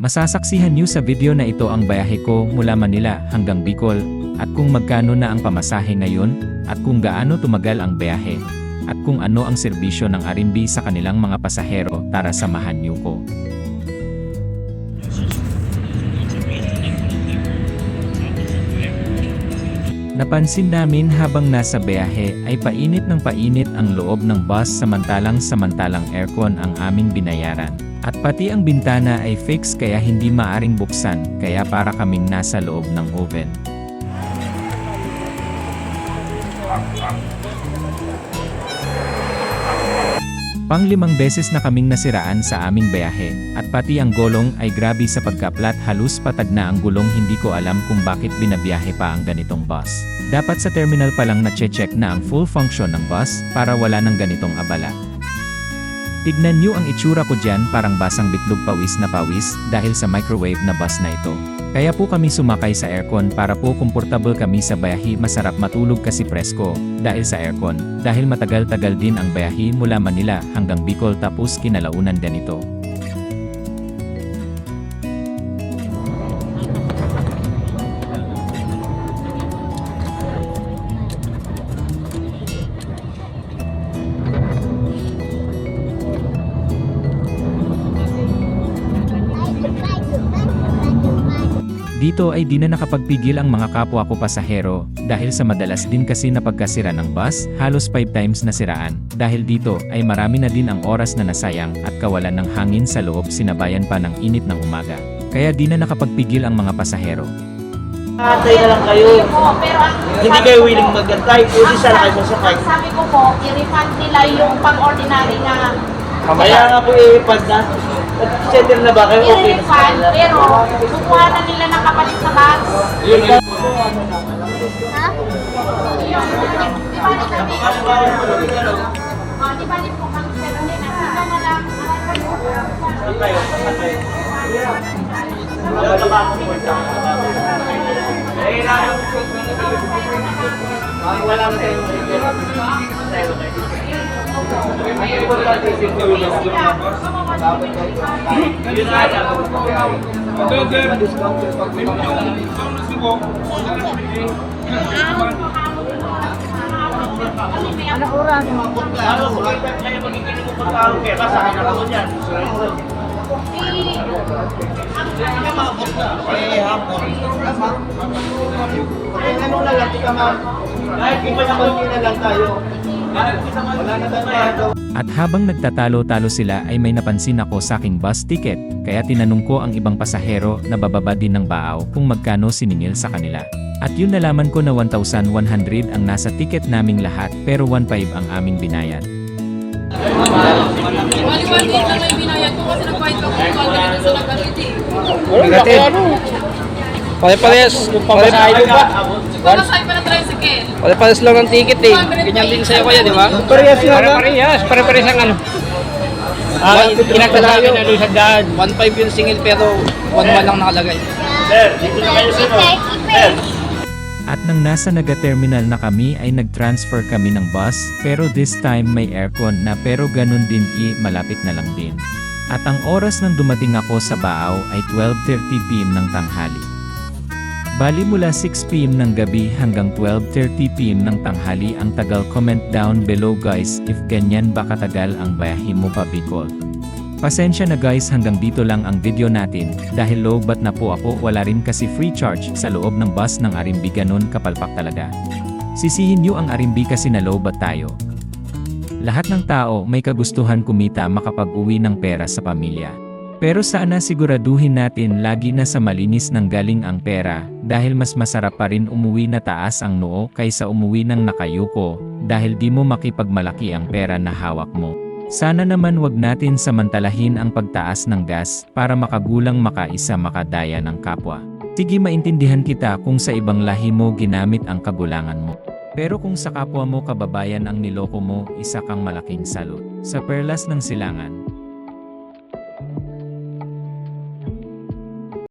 Masasaksihan niyo sa video na ito ang bayahe ko mula Manila hanggang Bicol, at kung magkano na ang pamasahe ngayon, at kung gaano tumagal ang bayahe, at kung ano ang serbisyo ng Arimbi sa kanilang mga pasahero. Tara samahan niyo ko. Napansin namin habang nasa biyahe ay painit ang loob ng bus samantalang aircon ang aming binayaran. At pati ang bintana ay fixed kaya hindi maaring buksan, kaya para kaming nasa loob ng oven. Pang-5 beses na kaming nasiraan sa aming biyahe, at pati ang gulong ay grabe sa pagkaplat, halos patag na ang gulong. Hindi ko alam kung bakit binabiyahe pa ang ganitong bus. Dapat sa terminal pa lang na-check na ang full function ng bus para wala ng ganitong abala. Tignan niyo ang itsura ko dyan, parang basang bitlog pawis na pawis dahil sa microwave na bus na ito. Kaya po kami sumakay sa aircon para po komportable kami sa biyahe. Masarap matulog kasi presko dahil sa aircon, dahil matagal-tagal din ang biyahe mula Manila hanggang Bicol tapos kinalaunan ganito. Dito ay di na nakapagpigil ang mga kapwa ko pasahero, dahil sa madalas din kasi na pagkasira ng bus, halos 5 times na siraan. Dahil dito ay marami na din ang oras na nasayang at kawalan ng hangin sa loob, sinabayan pa ng init ng umaga. Kaya di na nakapagpigil ang mga pasahero. Antay na lang kayo. Hindi kayo willing mag-antay, pwede sana kayo masakay. Sabi ko po, i-refund nila yung pang-ordinary na. Kaya nga po i-refund na. Settle na ba kayo? Okay na I-refund, pero kukuha na nila ng kapalit sa bus. Yun nga. Ha? Yung, di ba kami? Di ba po kami sa Luna? Sila na lang. Wala na tayo. Ano oras? Kaya magiging mo pagkakaroon kaya sa akin na ako dyan. Ano na lang, tika ma'am. Kahit iba na na lang tayo. Wala na tayo. At habang nagtatalo-talo sila ay may napansin ako sa aking bus ticket, kaya tinanong ko ang ibang pasahero na bababa din ng Baaw kung magkano siningil sa kanila. At yun nalaman ko na 1,100 ang nasa ticket naming lahat, pero 1,500 ang aming binayad. Wali-wali lang may binayad ko kasi nagbayad ka kung ganito sa nag-aliti. Pare-pares. Pare-pares pa. Pagkasay pa ng tricycle. Pare-pares lang ng ticket eh. Ganyan din sa'yo kaya, di ba? Parehas na lang. Pare-pares. Pare-pares ang ano. Pinagkasabi na doon sa daan. 1.5 yung singil pero 1.1 lang nakalagay. Sir, dito na kayo sir. Sir. At nang nasa Naga-terminal na kami ay nag-transfer kami ng bus, pero this time may aircon na, pero ganun din malapit na lang din. At ang oras nang dumating ako sa Baaw ay 12:30 PM ng tanghali. Bali mula 6 PM ng gabi hanggang 12:30 PM ng tanghali ang tagal. Comment down below guys if ganyan ba katagal ang biyahe mo pa Bicol. Pasensya na guys, hanggang dito lang ang video natin, dahil low bat na po ako, wala rin kasi free charge sa loob ng bus ng Arimbi, ganun kapalpak talaga. Sisihin nyo ang Arimbi kasi na low bat tayo. Lahat ng tao may kagustuhan kumita, makapag-uwi ng pera sa pamilya. Pero sana siguraduhin natin lagi na sa malinis nang galing ang pera, dahil mas masarap pa rin umuwi na taas ang noo kaysa umuwi ng nakayuko, dahil di mo makipagmalaki ang pera na hawak mo. Sana naman wag natin samantalahin ang pagtaas ng gas para makagulang makaisa makadaya ng kapwa. Sige, maintindihan kita kung sa ibang lahi mo ginamit ang kagulangan mo. Pero kung sa kapwa mo kababayan ang niloko mo, isa kang malaking salot. Sa Perlas ng Silangan.